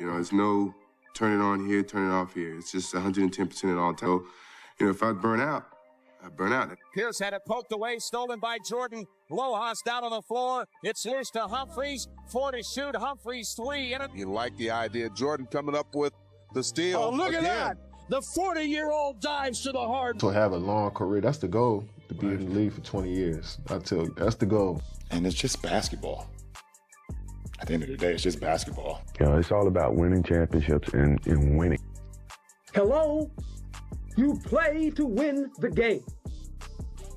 You know, there's no turn it on here, turn it off here. It's just 110% at all times. You know, if I burn out, I burn out. Pierce had it poked away, stolen by Jordan. Lojas down on the floor. It's loose to Humphries. 4 to shoot. Humphries 3 in it. You like the idea. Jordan coming up with the steal. Oh, look again. at that. The 40-year-old dives to the heart. To have a long career, that's the goal, to be in the league for 20 years. That's the goal. And it's just basketball. At the end of the day, it's just basketball. It's all about winning championships and winning. Hello? You play to win the game.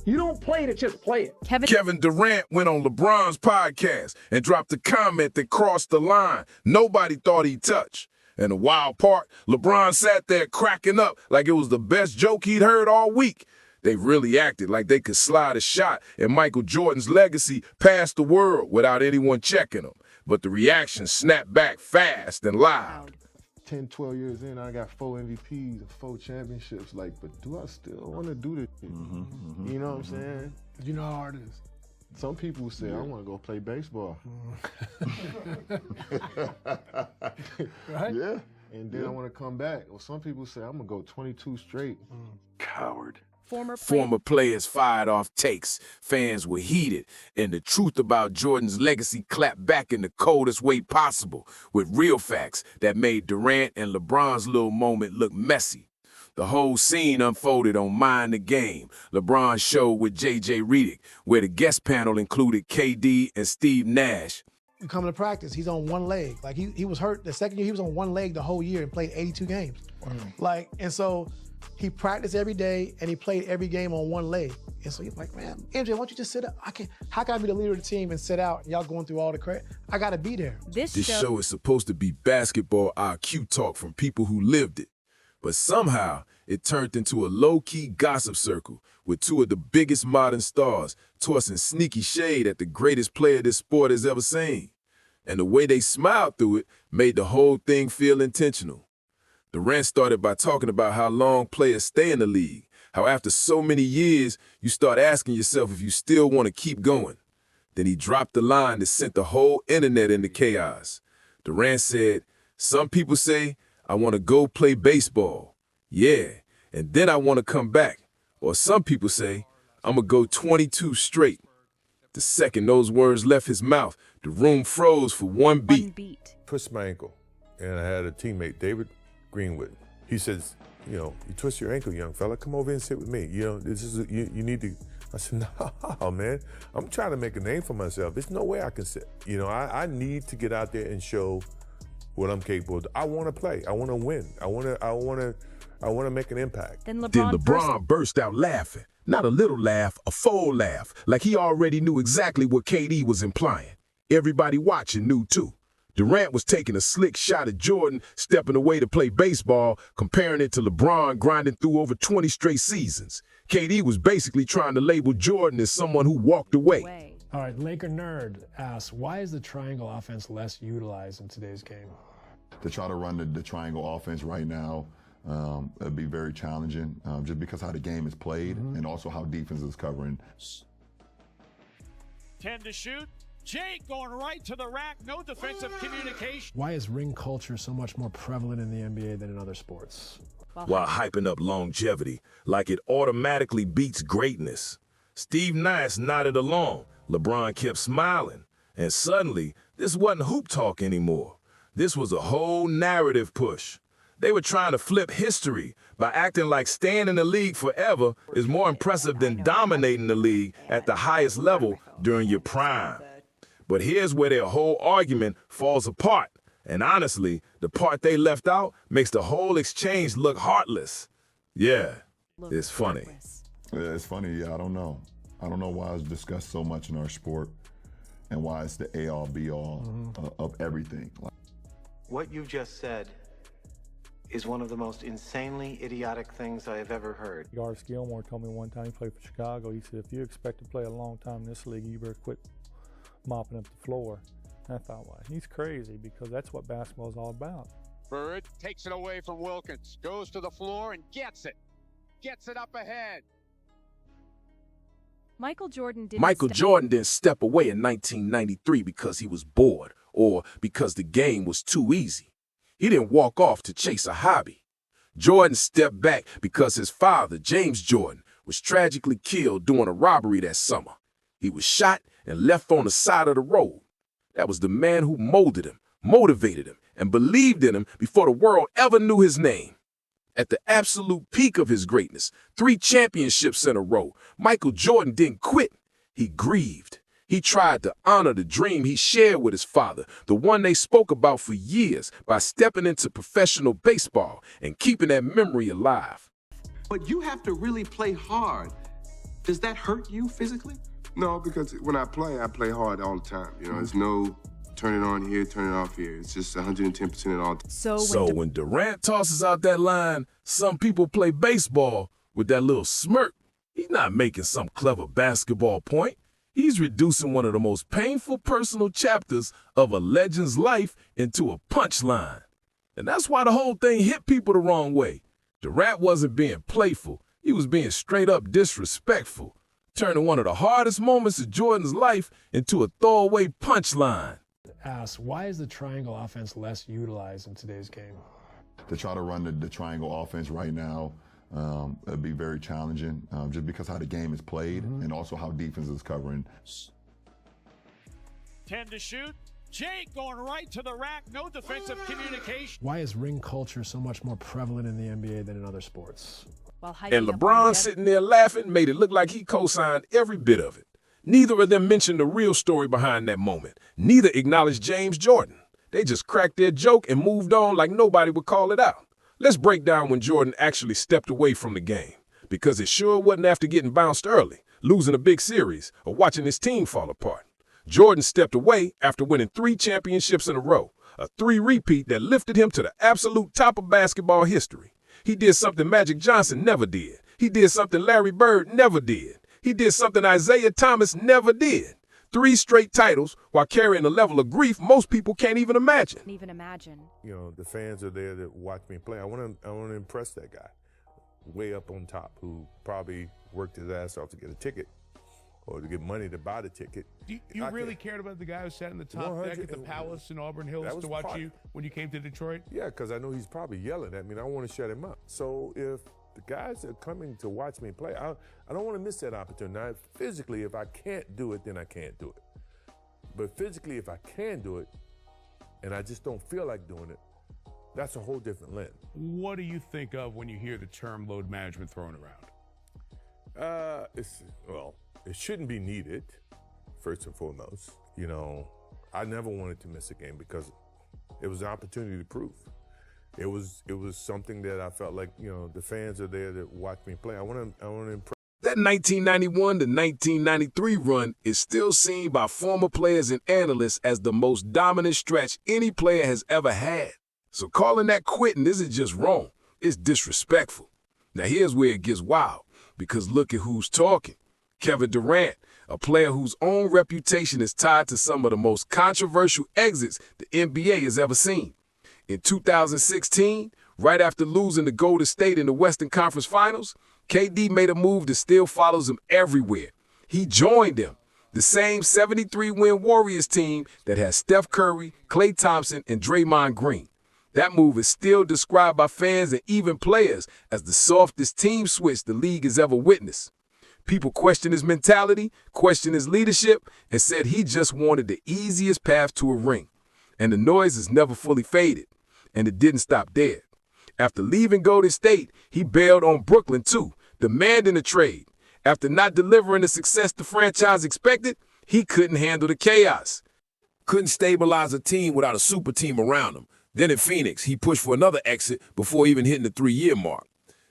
You don't play to just play it. Kevin Durant went on LeBron's podcast and dropped a comment that crossed the line nobody thought he'd touch. And the wild part, LeBron sat there cracking up like it was the best joke he'd heard all week. They really acted like they could slide a shot and Michael Jordan's legacy past the world without anyone checking them. But the reaction snapped back fast and loud. 10, 12 years in, I got 4 MVPs and 4 championships. Like, but do I still want to do this? You know what I'm saying? You know how hard it is. Some people say, I want to go play baseball. Right? Yeah. And then I want to come back. Or some people say, I'm going to go 22 straight. Coward. Former players fired off takes. Fans were heated. And the truth about Jordan's legacy clapped back in the coldest way possible with real facts that made Durant and LeBron's little moment look messy. The whole scene unfolded on Mind the Game, LeBron's show with J.J. Redick, where the guest panel included KD and Steve Nash. You come to practice, he's on one leg. Like, he was hurt the second year, he was on one leg the whole year and played 82 games. Like, and so he practiced every day and he played every game on one leg. And so he's like, man, MJ, why don't you just sit up? How can I be the leader of the team and sit out and y'all going through all the credit? I gotta be there. This show is supposed to be basketball IQ talk from people who lived it. But somehow, it turned into a low-key gossip circle with 2 of the biggest modern stars tossing sneaky shade at the greatest player this sport has ever seen. And the way they smiled through it made the whole thing feel intentional. Durant started by talking about how long players stay in the league, how after so many years, you start asking yourself if you still want to keep going. Then he dropped the line that sent the whole internet into chaos. Durant said, some people say, I want to go play baseball. Yeah, and then I want to come back. Or some people say, I'm going to go 22 straight. The second those words left his mouth, the room froze for one beat. Twisted my ankle, and I had a teammate, David Greenwood. He says, you twist your ankle, young fella. Come over and sit with me. This is you need to. I said, no, man. I'm trying to make a name for myself. There's no way I can sit. I need to get out there and show what I'm capable of. I want to play. I want to win. I want to make an impact. Then LeBron burst out laughing. Not a little laugh, a full laugh, like he already knew exactly what KD was implying. Everybody watching knew too. Durant was taking a slick shot at Jordan, stepping away to play baseball, comparing it to LeBron grinding through over 20 straight seasons. KD was basically trying to label Jordan as someone who walked away. All right, Laker Nerd asks, why is the triangle offense less utilized in today's game? To try to run the triangle offense right now, it'd be very challenging just because how the game is played and also how defense is covering. 10 to shoot. Jake going right to the rack. No defensive communication. Why is ring culture so much more prevalent in the NBA than in other sports? While hyping up longevity, like it automatically beats greatness. Steve Nash nodded along. LeBron kept smiling. And suddenly, this wasn't hoop talk anymore. This was a whole narrative push. They were trying to flip history by acting like staying in the league forever is more impressive than dominating the league at the highest level during your prime. But here's where their whole argument falls apart. And honestly, the part they left out makes the whole exchange look heartless. Yeah, it's funny. Yeah, it's funny. Yeah, I don't know. I don't know why it's discussed so much in our sport and why it's the A-all, B-all of everything. What you just said is one of the most insanely idiotic things I have ever heard. Garth Gilmore told me one time, he played for Chicago, he said, if you expect to play a long time in this league, you better quit mopping up the floor. And I thought, well, he's crazy because that's what basketball is all about. Bird takes it away from Wilkins, goes to the floor and gets it. Gets it up ahead. Michael Jordan didn't step away in 1993 because he was bored or because the game was too easy. He didn't walk off to chase a hobby. Jordan stepped back because his father, James Jordan, was tragically killed during a robbery that summer. He was shot and left on the side of the road. That was the man who molded him, motivated him, and believed in him before the world ever knew his name. At the absolute peak of his greatness, 3 championships in a row, Michael Jordan didn't quit. He grieved. He tried to honor the dream he shared with his father, the one they spoke about for years, by stepping into professional baseball and keeping that memory alive. But you have to really play hard. Does that hurt you physically? No, because when I play hard all the time. You know, there's no turn it on here, turn it off here. It's just 110% at all times. So when Durant tosses out that line, some people play baseball with that little smirk. He's not making some clever basketball point. He's reducing one of the most painful personal chapters of a legend's life into a punchline. And that's why the whole thing hit people the wrong way. Durant wasn't being playful. He was being straight up disrespectful, turning one of the hardest moments of Jordan's life into a throwaway punchline. Asks, why is the triangle offense less utilized in today's game? To try to run the triangle offense right now, it'd be very challenging, just because how the game is played and also how defense is covering. 10 to shoot. Jake going right to the rack. No defensive communication. Why is ring culture so much more prevalent in the NBA than in other sports? And LeBron sitting there laughing made it look like he co-signed every bit of it. Neither of them mentioned the real story behind that moment. Neither acknowledged James Jordan. They just cracked their joke and moved on like nobody would call it out. Let's break down when Jordan actually stepped away from the game, because it sure wasn't after getting bounced early, losing a big series, or watching his team fall apart. Jordan stepped away after winning 3 championships in a row, a 3-repeat that lifted him to the absolute top of basketball history. He did something Magic Johnson never did. He did something Larry Bird never did. He did something Isaiah Thomas never did. 3 straight titles while carrying a level of grief most people can't even imagine. You know, the fans are there to watch me play. I want to impress that guy way up on top who probably worked his ass off to get a ticket or to get money to buy the ticket. You really cared about the guy who sat in the top deck at the Palace in Auburn Hills to watch you when you came to Detroit? Yeah, because I know he's probably yelling at me and I want to shut him up. So if the guys are coming to watch me play, I don't want to miss that opportunity. Now, physically, if I can't do it, then I can't do it. But physically, if I can do it, and I just don't feel like doing it, that's a whole different lens. What do you think of when you hear the term load management thrown around? It shouldn't be needed, first and foremost. You know, I never wanted to miss a game because it was an opportunity to prove. It was something that I felt like, you know, the fans are there to watch me play. I want to impress. That 1991 to 1993 run is still seen by former players and analysts as the most dominant stretch any player has ever had. So calling that quitting isn't just wrong, it's disrespectful. Now here's where it gets wild, because look at who's talking. Kevin Durant, a player whose own reputation is tied to some of the most controversial exits the NBA has ever seen. In 2016, right after losing to Golden State in the Western Conference Finals, KD made a move that still follows him everywhere. He joined them, the same 73-win Warriors team that has Steph Curry, Klay Thompson, and Draymond Green. That move is still described by fans and even players as the softest team switch the league has ever witnessed. People questioned his mentality, questioned his leadership, and said he just wanted the easiest path to a ring. And the noise has never fully faded. And it didn't stop there. After leaving Golden State, he bailed on Brooklyn too, demanding a trade. After not delivering the success the franchise expected, he couldn't handle the chaos. Couldn't stabilize a team without a super team around him. Then in Phoenix, he pushed for another exit before even hitting the 3-year mark.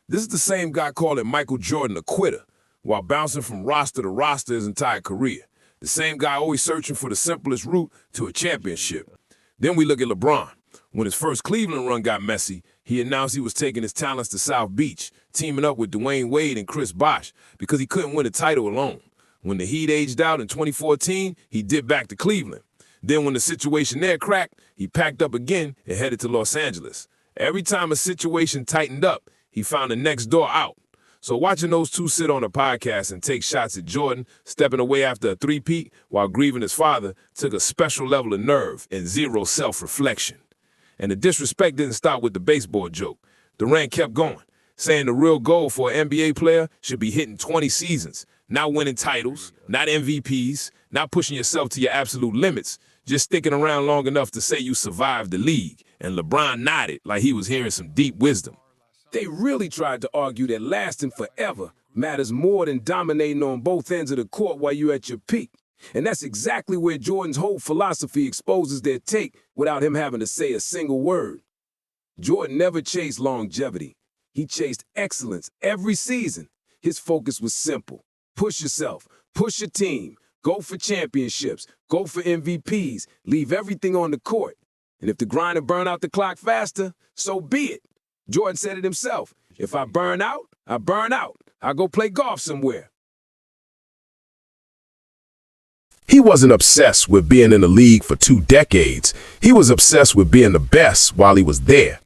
This is the same guy calling Michael Jordan a quitter while bouncing from roster to roster his entire career. The same guy always searching for the simplest route to a championship. Then we look at LeBron. When his first Cleveland run got messy, he announced he was taking his talents to South Beach, teaming up with Dwayne Wade and Chris Bosh because he couldn't win a title alone. When the Heat aged out in 2014, he dipped back to Cleveland. Then when the situation there cracked, he packed up again and headed to Los Angeles. Every time a situation tightened up, he found the next door out. So watching those two sit on a podcast and take shots at Jordan, stepping away after a 3-peat while grieving his father, took a special level of nerve and zero self-reflection. And the disrespect didn't stop with the baseball joke. Durant kept going, saying the real goal for an NBA player should be hitting 20 seasons, not winning titles, not MVPs, not pushing yourself to your absolute limits, just sticking around long enough to say you survived the league. And LeBron nodded like he was hearing some deep wisdom. They really tried to argue that lasting forever matters more than dominating on both ends of the court while you're at your peak. And that's exactly where Jordan's whole philosophy exposes their take without him having to say a single word. Jordan never chased longevity. He chased excellence every season. His focus was simple. Push yourself, push your team, go for championships, go for MVPs, leave everything on the court. And if the grind and burn out the clock faster, so be it. Jordan said it himself. If I burn out, I burn out. I go play golf somewhere. He wasn't obsessed with being in the league for 2 decades. He was obsessed with being the best while he was there.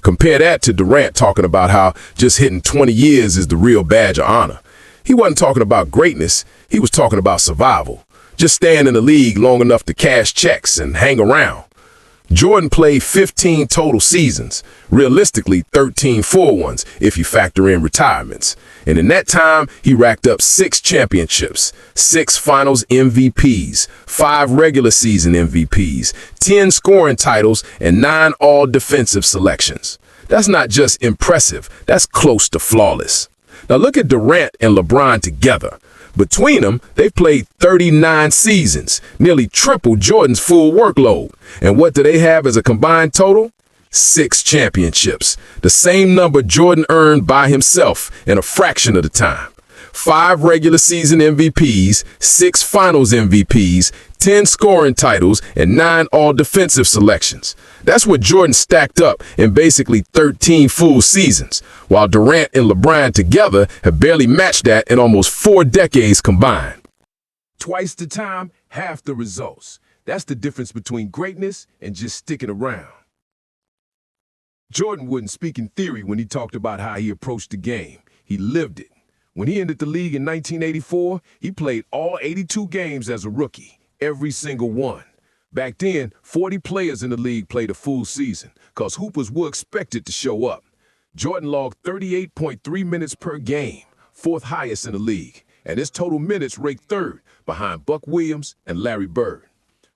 Compare that to Durant talking about how just hitting 20 years is the real badge of honor. He wasn't talking about greatness. He was talking about survival. Just staying in the league long enough to cash checks and hang around. Jordan played 15 total seasons, realistically 13 full ones if you factor in retirements. And in that time, he racked up 6 championships, 6 finals MVPs, 5 regular season MVPs, 10 scoring titles, and 9 all-defensive selections. That's not just impressive, that's close to flawless. Now look at Durant and LeBron together. Between them, they've played 39 seasons, nearly triple Jordan's full workload. And what do they have as a combined total? 6 championships, the same number Jordan earned by himself in a fraction of the time. 5 regular season MVPs, 6 finals MVPs, 10 scoring titles, and 9 all-defensive selections. That's what Jordan stacked up in basically 13 full seasons, while Durant and LeBron together have barely matched that in almost 4 decades combined. Twice the time, half the results. That's the difference between greatness and just sticking around. Jordan wouldn't speak in theory when he talked about how he approached the game. He lived it. When he entered the league in 1984, he played all 82 games as a rookie, every single one. Back then, 40 players in the league played a full season, because hoopers were expected to show up. Jordan logged 38.3 minutes per game, 4th highest in the league, and his total minutes ranked 3rd, behind Buck Williams and Larry Bird.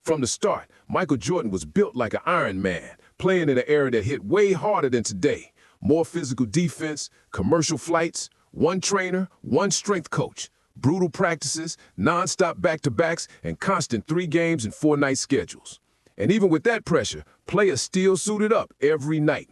From the start, Michael Jordan was built like an Iron Man, playing in an era that hit way harder than today. More physical defense, commercial flights, 1 trainer, 1 strength coach, brutal practices, non-stop back-to-backs, and constant 3 games and 4-night schedules. And even with that pressure, players still suited up every night.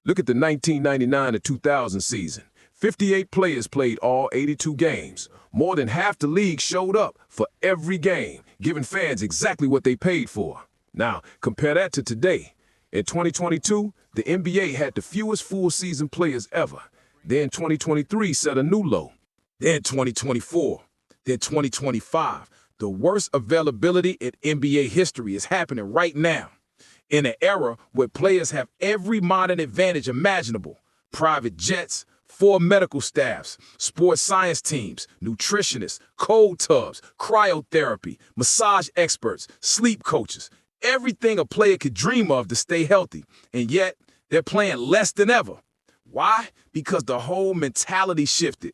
Look at the 1999 to 2000 season. 58 players played all 82 games. More than half the league showed up for every game, giving fans exactly what they paid for. Now, compare that to today. In 2022, the NBA had the fewest full-season players ever. Then 2023 set a new low. Then 2024. Then 2025. The worst availability in NBA history is happening right now. In an era where players have every modern advantage imaginable. Private jets, 4 medical staffs, sports science teams, nutritionists, cold tubs, cryotherapy, massage experts, sleep coaches. Everything a player could dream of to stay healthy, and yet they're playing less than ever. Why? Because the whole mentality shifted.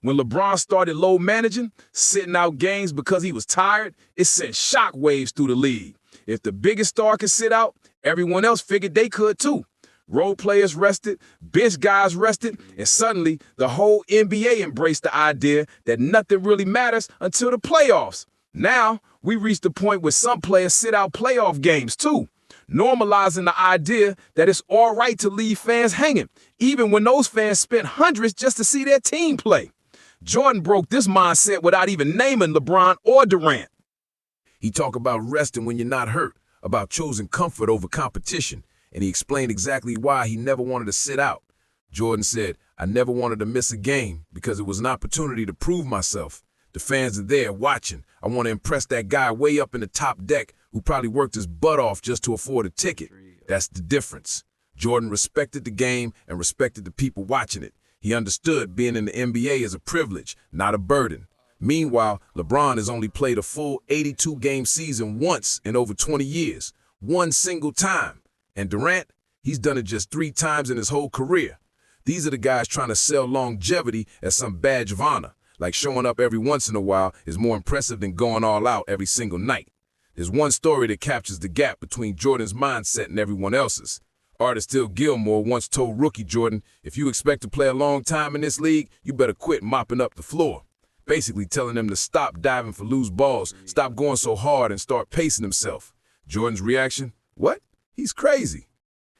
When LeBron started load managing, sitting out games because he was tired, it sent shockwaves through the league. If the biggest star could sit out, everyone else figured they could too. Role players rested, bench guys rested, and suddenly the whole NBA embraced the idea that nothing really matters until the playoffs. Now, we reached the point where some players sit out playoff games too, normalizing the idea that it's all right to leave fans hanging, even when those fans spent hundreds just to see their team play. Jordan broke this mindset without even naming LeBron or Durant. He talked about resting when you're not hurt, about choosing comfort over competition, and he explained exactly why he never wanted to sit out. Jordan said, "I never wanted to miss a game because it was an opportunity to prove myself. The fans are there watching. I want to impress that guy way up in the top deck who probably worked his butt off just to afford a ticket." That's the difference. Jordan respected the game and respected the people watching it. He understood being in the NBA is a privilege, not a burden. Meanwhile, LeBron has only played a full 82-game season once in over 20 years, one single time. And Durant, He's done it just 3 times in his whole career. These are the guys trying to sell longevity as some badge of honor, like showing up every once in a while is more impressive than going all out every single night. There's one story that captures the gap between Jordan's mindset and everyone else's. Artist Still Gilmore once told rookie Jordan, if you expect to play a long time in this league, you better quit mopping up the floor. Basically telling him to stop diving for loose balls, stop going so hard, and start pacing himself. Jordan's reaction? What? He's crazy.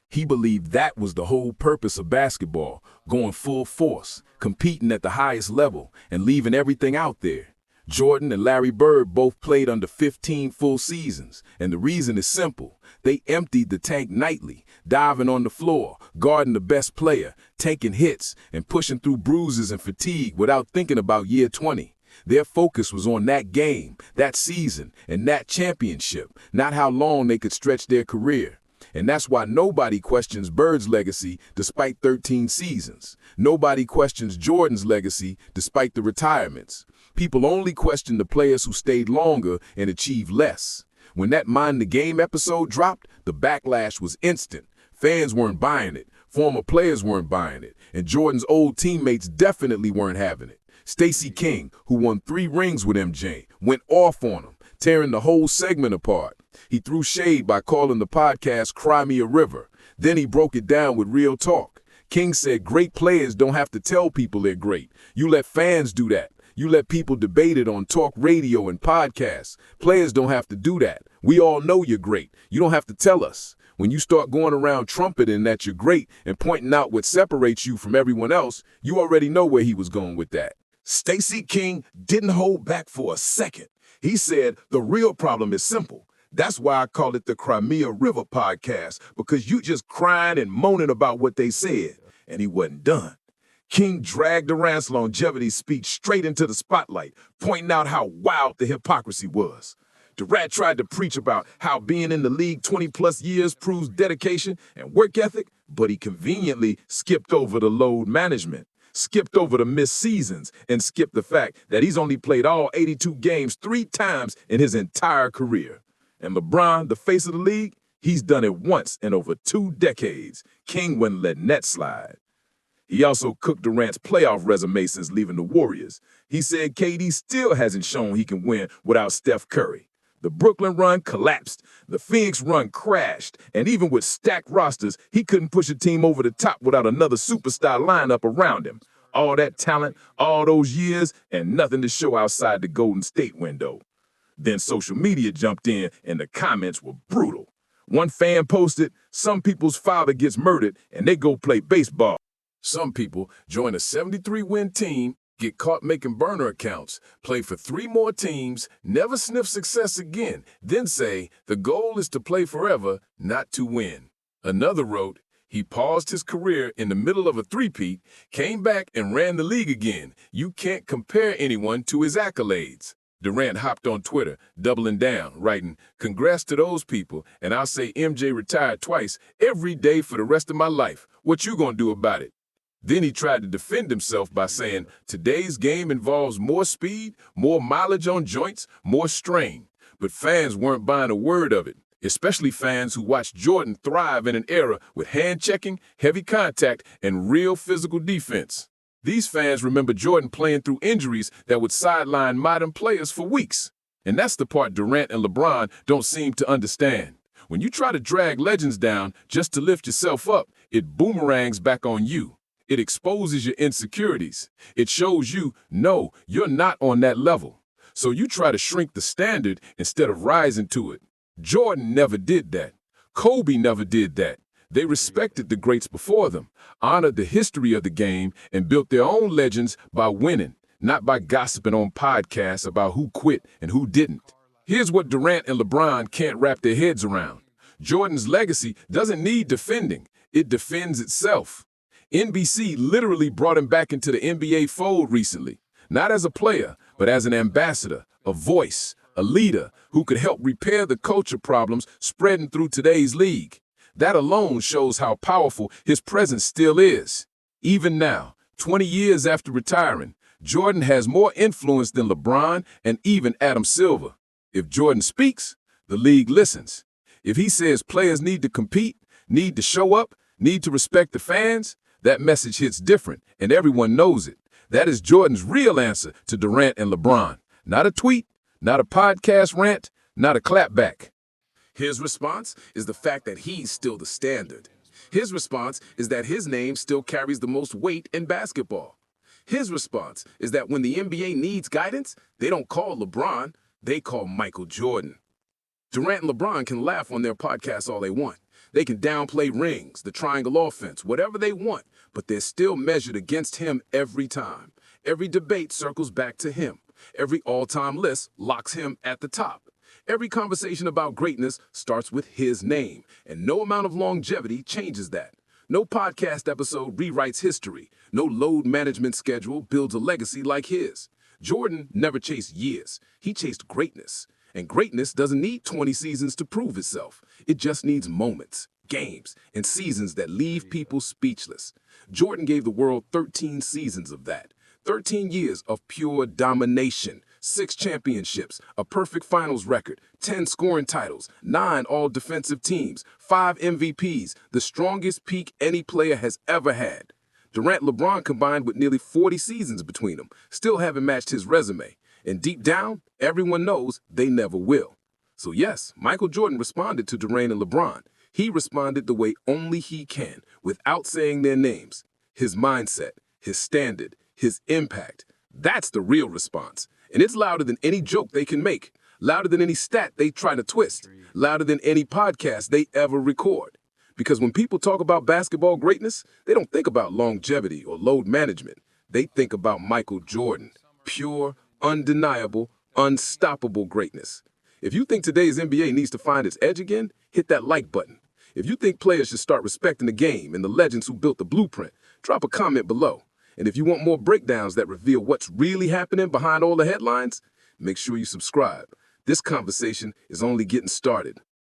He believed that was the whole purpose of basketball, going full force, competing at the highest level, and leaving everything out there. Jordan and Larry Bird both played under 15 full seasons, and the reason is simple. They emptied the tank nightly, diving on the floor, guarding the best player, taking hits, and pushing through bruises and fatigue without thinking about year 20. Their focus was on that game, that season, and that championship, not how long they could stretch their career. And that's why nobody questions Bird's legacy despite 13 seasons. Nobody questions Jordan's legacy despite the retirements. People only question the players who stayed longer and achieved less. When that Mind the Game episode dropped, the backlash was instant. Fans weren't buying it, former players weren't buying it, and Jordan's old teammates definitely weren't having it. Stacey King, who won 3 rings with MJ, went off on him, tearing the whole segment apart. He threw shade by calling the podcast Cry Me a River. Then he broke it down with real talk. King said great players don't have to tell people they're great. You let fans do that. You let people debate it on talk radio and podcasts. Players don't have to do that. We all know you're great. You don't have to tell us. When you start going around trumpeting that you're great and pointing out what separates you from everyone else, you already know where he was going with that. Stacey King didn't hold back for a second. He said the real problem is simple. That's why I call it the Crimea River podcast, because you just crying and moaning about what they said. And he wasn't done. King dragged Durant's longevity speech straight into the spotlight, pointing out how wild the hypocrisy was. Durant tried to preach about how being in the league 20-plus years proves dedication and work ethic, but he conveniently skipped over the load management, skipped over the missed seasons, and skipped the fact that he's only played all 82 games 3 times in his entire career. And LeBron, the face of the league, he's done it once in over 2 decades. King wouldn't let that slide. He also cooked Durant's playoff resume since leaving the Warriors. He said KD still hasn't shown he can win without Steph Curry. The Brooklyn run collapsed, the Phoenix run crashed, and even with stacked rosters, he couldn't push a team over the top without another superstar lineup around him. All that talent, all those years, and nothing to show outside the Golden State window. Then social media jumped in, and the comments were brutal. One fan posted, "Some people's father gets murdered, and they go play baseball." Some people join a 73-win team, get caught making burner accounts, play for 3 more teams, never sniff success again, then say the goal is to play forever, not to win. Another wrote, he paused his career in the middle of a three-peat, came back and ran the league again. You can't compare anyone to his accolades. Durant hopped on Twitter, doubling down, writing, "Congrats to those people, and I'll say MJ retired twice every day for the rest of my life. What you gonna do about it?" Then he tried to defend himself by saying, today's game involves more speed, more mileage on joints, more strain. But fans weren't buying a word of it, especially fans who watched Jordan thrive in an era with hand-checking, heavy contact, and real physical defense. These fans remember Jordan playing through injuries that would sideline modern players for weeks. And that's the part Durant and LeBron don't seem to understand. When you try to drag legends down just to lift yourself up, it boomerangs back on you. It exposes your insecurities. It shows you, no, you're not on that level. So you try to shrink the standard instead of rising to it. Jordan never did that. Kobe never did that. They respected the greats before them, honored the history of the game, and built their own legends by winning, not by gossiping on podcasts about who quit and who didn't. Here's what Durant and LeBron can't wrap their heads around. Jordan's legacy doesn't need defending. It defends itself. NBC literally brought him back into the NBA fold recently, not as a player, but as an ambassador, a voice, a leader who could help repair the culture problems spreading through today's league. That alone shows how powerful his presence still is. Even now, 20 years after retiring, Jordan has more influence than LeBron and even Adam Silver. If Jordan speaks, the league listens. If he says players need to compete, need to show up, Need to respect the fans? That message hits different, and everyone knows it. That is Jordan's real answer to Durant and LeBron. Not a tweet, not a podcast rant, not a clapback. His response is the fact that he's still the standard. His response is that his name still carries the most weight in basketball. His response is that when the NBA needs guidance, they don't call LeBron, they call Michael Jordan. Durant and LeBron can laugh on their podcasts all they want. They can downplay rings, the triangle offense, whatever they want, but they're still measured against him every time. Every debate circles back to him. Every all-time list locks him at the top. Every conversation about greatness starts with his name, and no amount of longevity changes that. No podcast episode rewrites history. No load management schedule builds a legacy like his. Jordan never chased years. He chased greatness. And greatness doesn't need 20 seasons to prove itself. It just needs moments, games, and seasons that leave people speechless. Jordan gave the world 13 seasons of that. 13 years of pure domination, 6 championships, a perfect finals record, 10 scoring titles, 9 all-defensive teams, 5 MVPs, the strongest peak any player has ever had. Durant and LeBron combined with nearly 40 seasons between them, still haven't matched his resume. And deep down, everyone knows they never will. So yes, Michael Jordan responded to Durant and LeBron. He responded the way only he can, without saying their names. His mindset, his standard, his impact. That's the real response. And it's louder than any joke they can make, louder than any stat they try to twist, louder than any podcast they ever record. Because when people talk about basketball greatness, they don't think about longevity or load management. They think about Michael Jordan, pure, undeniable, unstoppable greatness. If you think today's NBA needs to find its edge again, hit that like button. If you think players should start respecting the game and the legends who built the blueprint, drop a comment below. And if you want more breakdowns that reveal what's really happening behind all the headlines, make sure you subscribe. This conversation is only getting started.